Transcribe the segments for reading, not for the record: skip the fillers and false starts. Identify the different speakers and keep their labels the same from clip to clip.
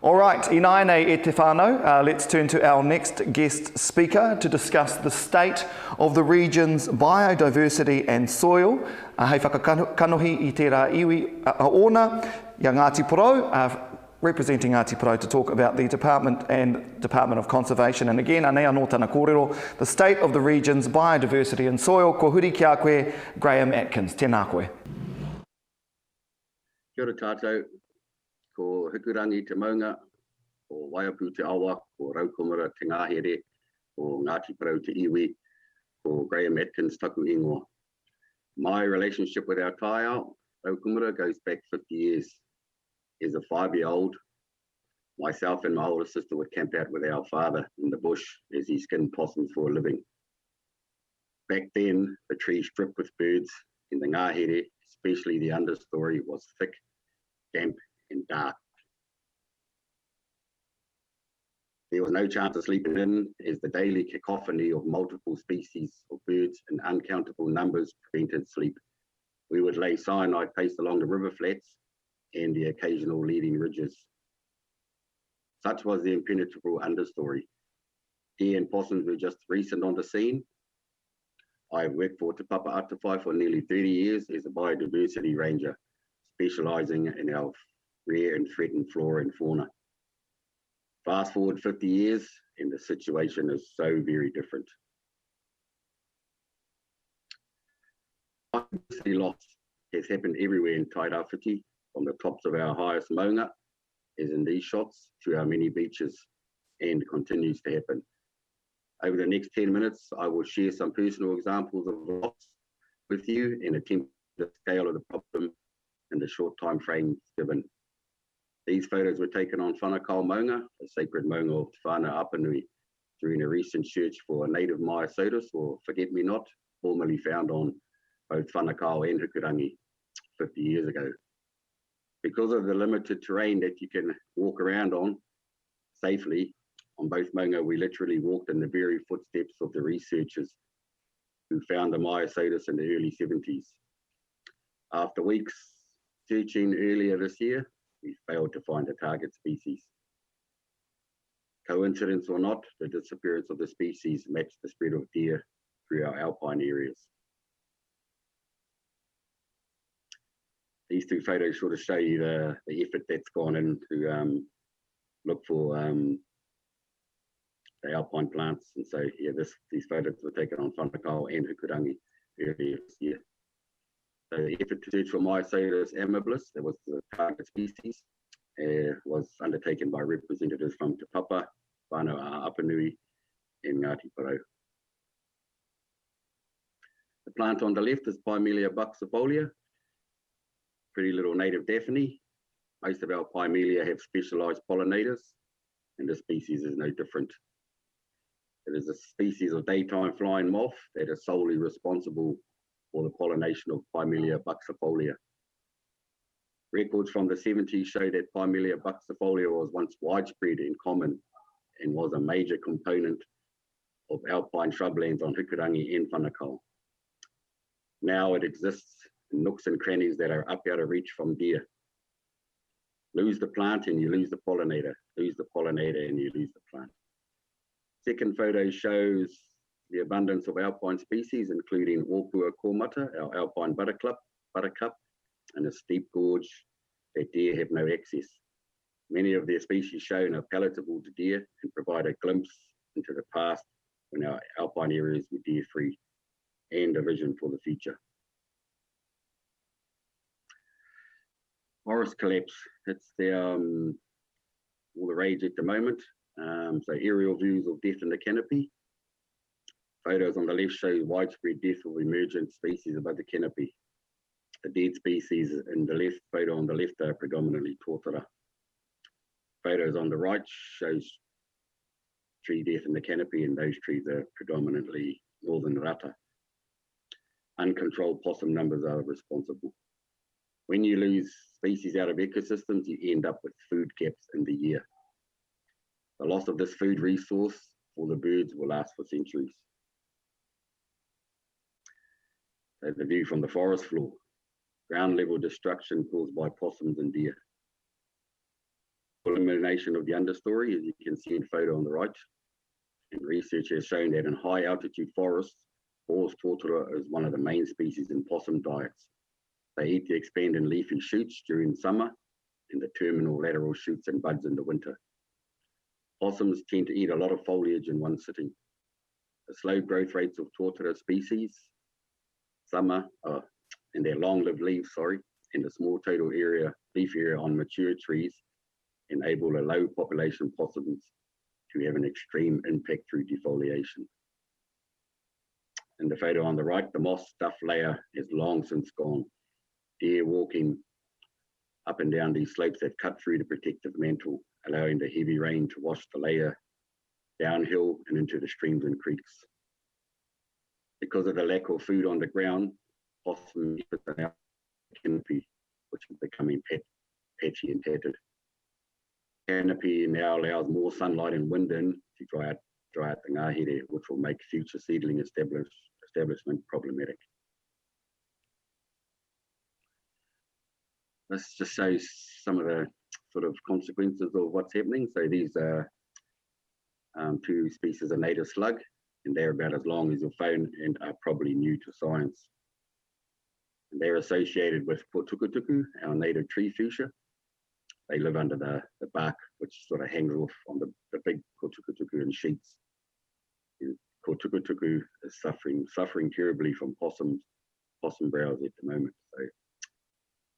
Speaker 1: All right, inaine e te whānau. Let's turn to our next guest speaker to discuss the state of the region's biodiversity and soil. Hei whakakanohi I te rā iwi ona, ia Ngāti Porou, representing Ngāti Porou to talk about the Department of Conservation. And again, anea no tana kōrero, the state of the region's biodiversity and soil. Ko huri ki a koe, Graeme Atkins. Tēnā koe.
Speaker 2: Kia ora tātou. Ko Hikurangi te maunga, ko Waiapu te awa, ko Raukomara te ngahere, ko Ngāti Porou te iwi, ko Graeme Atkins taku ingoa. My relationship with our taiao, Raukomara, goes back 50 years. As a 5-year-old, myself and my older sister would camp out with our father in the bush as he skinned possums for a living. Back then, the trees dripped with birds, and the ngahere, especially the understory, was thick, damp, and dark. There was no chance of sleeping in, as the daily cacophony of multiple species of birds in uncountable numbers prevented sleep. We would lay cyanide paste along the river flats and the occasional leading ridges. Such was the impenetrable understory. Deer and possums were just recent on the scene. I have worked for Te Papa Atawhai for nearly 30 years as a biodiversity ranger, specialising in our rare and threatened flora and fauna. Fast forward 50 years and the situation is so very different. Biodiversity loss has happened everywhere in Tairāwhiti, from the tops of our highest maunga, as in these shots, to our many beaches, and continues to happen. Over the next 10 minutes, I will share some personal examples of loss with you and attempt the scale of the problem in the short time frame given. These photos were taken on Whanakau Maunga, a sacred maunga of Te Whānau Apanui, during a recent search for a native Myosotis, or forget-me-not, formerly found on both Whanakau and Hikurangi 50 years ago. Because of the limited terrain that you can walk around on safely, on both maunga, we literally walked in the very footsteps of the researchers who found the Myosotis in the early 70s. After weeks searching earlier this year, we failed to find a target species. Coincidence or not, the disappearance of the species matched the spread of deer through our alpine areas. These two photos sort of show you the effort that's gone in to look for the Alpine plants. And so, yeah, these photos were taken on Whanakau and Hikurangi earlier this year. So the effort to search for Myosotis amabilis, that was the target species, was undertaken by representatives from Te Papa, Whānau Apanui, and Ngāti Porou. The plant on the left is Pimelia buxifolia, pretty little native daphne. Most of our Pimelia have specialised pollinators, and this species is no different. It is a species of daytime flying moth that is solely responsible for the pollination of Pimelia buxifolia. Records from the 70s show that Pimelia buxifolia was once widespread and common and was a major component of alpine shrublands on Hikurangi and Whanakau. Now it exists in nooks and crannies that are up out of reach from deer. Lose the plant and you lose the pollinator. Lose the pollinator and you lose the plant. Second photo shows the abundance of alpine species, including Opua kormata, our alpine buttercup, and a steep gorge that deer have no access. Many of their species shown are palatable to deer and provide a glimpse into the past when our alpine areas were deer-free, and a vision for the future. Forest collapse, it's all the rage at the moment. So aerial views of death in the canopy. Photos on the left show widespread death of emergent species above the canopy. The dead species in the left photo on the left are predominantly tōtara. Photos on the right shows tree death in the canopy, and those trees are predominantly northern rata. Uncontrolled possum numbers are responsible. When you lose species out of ecosystems, you end up with food gaps in the year. The loss of this food resource for the birds will last for centuries. So the view from the forest floor, ground level destruction caused by possums and deer. elimination of the understory, as you can see in the photo on the right. And research has shown that in high altitude forests, horse tortola is one of the main species in possum diets. They eat the expanding leafy shoots during summer and the terminal lateral shoots and buds in the winter. Possums tend to eat a lot of foliage in one sitting. The slow growth rates of tortola species, and their long-lived leaves, and the small total leaf area on mature trees enable a low population possums to have an extreme impact through defoliation. In the photo on the right, the moss stuff layer is long since gone. Deer walking up and down these slopes that cut through the protective mantle, allowing the heavy rain to wash the layer downhill and into the streams and creeks. Because of the lack of food on the ground, possum canopy, which is becoming patchy and tattered. Canopy now allows more sunlight and wind in to dry out the ngahere, which will make future seedling establishment problematic. This just shows some of the sort of consequences of what's happening. So these are two species of native slug, and they're about as long as your phone and are probably new to science. And they're associated with tukutuku, our native tree fuchsia. They live under the bark, which sort of hangs off on the big tukutuku in sheets. Tukutuku is suffering terribly from possum browse at the moment. So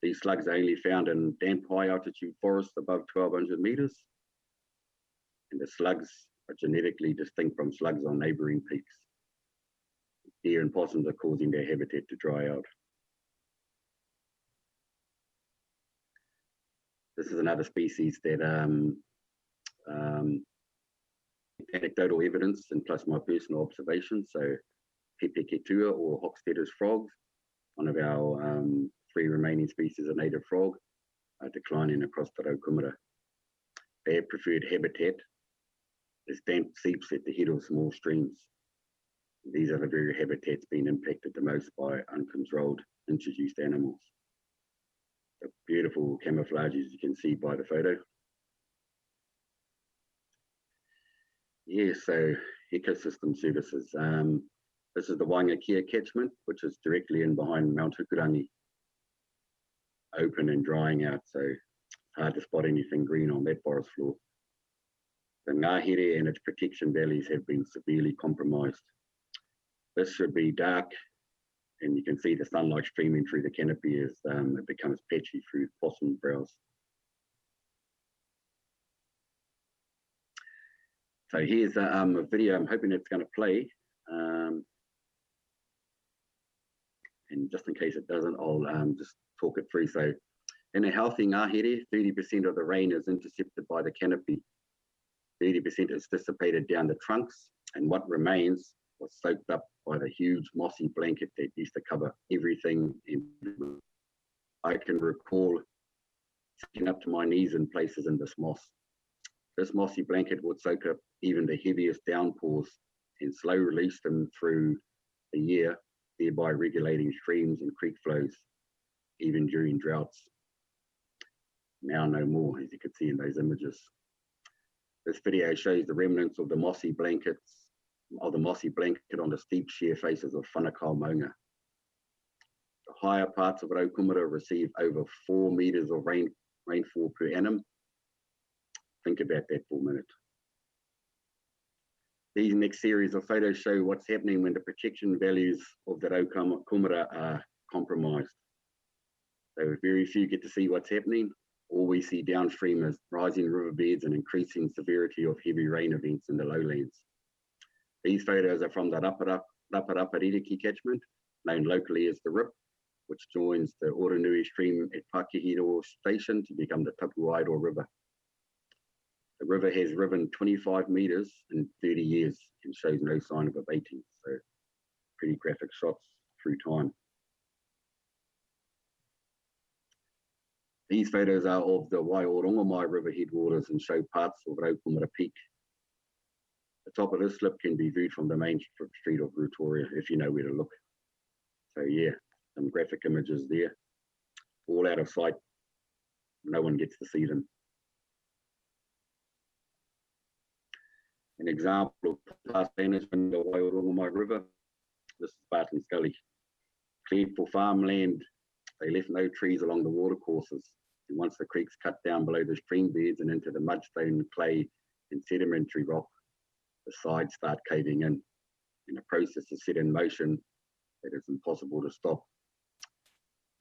Speaker 2: these slugs are only found in damp high altitude forests above 1,200 meters. And the slugs are genetically distinct from slugs on neighboring peaks. Deer and possums are causing their habitat to dry out. This is another species that anecdotal evidence and plus my personal observations. So Pepeketua or Hochstetter's frogs, one of our 3 remaining species of native frog, are declining across the Raukumara. Their preferred habitat is damp seeps at the head of small streams. These are the very habitats being impacted the most by uncontrolled introduced animals. The beautiful camouflage, as you can see by the photo. Yeah, so ecosystem services. This is the Waingakia catchment, which is directly in behind Mount Hukurangi. Open and drying out, so hard to spot anything green on that forest floor. The ngahere and its protection valleys have been severely compromised. This should be dark, and you can see the sunlight streaming through the canopy as it becomes patchy through possum browse. So here's a video. I'm hoping it's going to play. And just in case it doesn't, I'll just talk it through. So in a healthy ngahere, 30% of the rain is intercepted by the canopy. 30% is dissipated down the trunks, and what remains was soaked up by the huge mossy blanket that used to cover everything. I can recall sitting up to my knees in places in this moss. This mossy blanket would soak up even the heaviest downpours and slow release them through the year, thereby regulating streams and creek flows, even during droughts. Now no more, as you can see in those images. This video shows the remnants of the mossy blanket on the steep sheer faces of Whanakau Maunga. The higher parts of Raukumara receive over 4 meters of rainfall per annum. Think about that for a minute. These next series of photos show what's happening when the protection values of the Raukumara are compromised. So very few get to see what's happening. All we see downstream is rising riverbeds and increasing severity of heavy rain events in the lowlands. These photos are from the Rapaririki catchment, known locally as the Rip, which joins the Oronui stream at Pakihiro Station to become the Tapuaido River. The river has risen 25 meters in 30 years and shows no sign of abating. So pretty graphic shots through time. These photos are of the Waiorongomai River headwaters and show parts of Raukumara Peak. The top of this slip can be viewed from the main street of Rutoria if you know where to look. So yeah, some graphic images there, all out of sight. No one gets to see them. An example of past management of Waiorongomai River. This is Barton's Gully. Cleared for farmland, they left no trees along the watercourses. And once the creeks cut down below the stream beds and into the mudstone, clay and sedimentary rock, the sides start caving in. And the process is set in motion that is impossible to stop.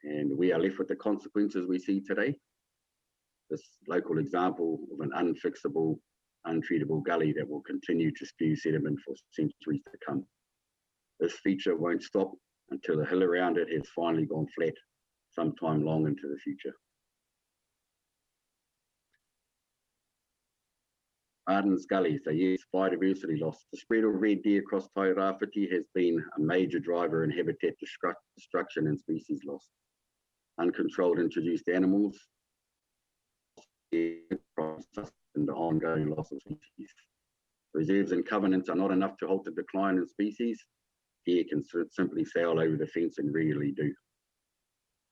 Speaker 2: And we are left with the consequences we see today. This local example of an unfixable, untreatable gully that will continue to spew sediment for centuries to come. This feature won't stop until the hill around it has finally gone flat, sometime long into the future. Arden's Gully, so yes, biodiversity loss. The spread of red deer across Tairāwhiti has been a major driver in habitat destruction and species loss. Uncontrolled introduced animals and the ongoing loss of species. Reserves and covenants are not enough to halt the decline in species. Deer can simply sail over the fence and rarely do.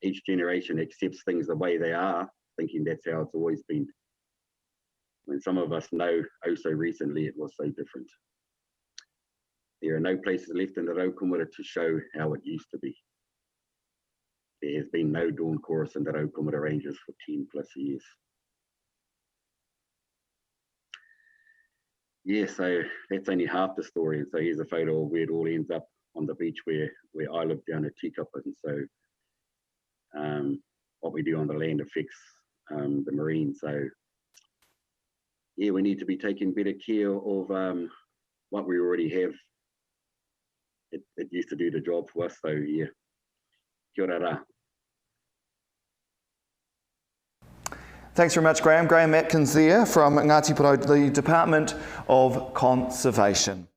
Speaker 2: Each generation accepts things the way they are, thinking that's how it's always been. When some of us know, oh so recently, it was so different. There are no places left in the Raukumara to show how it used to be. There has been no dawn chorus in the Raukumara Ranges for 10+ years. Yeah, so that's only half the story. And so here's a photo of where it all ends up on the beach where I live down at Tikapa. And so what we do on the land affects the marine. So yeah, we need to be taking better care of what we already have. It used to do the job for us, so yeah. Kia ora rā.
Speaker 1: Thanks very much, Graeme. Graeme Atkins there from Ngāti Porou, the Department of Conservation.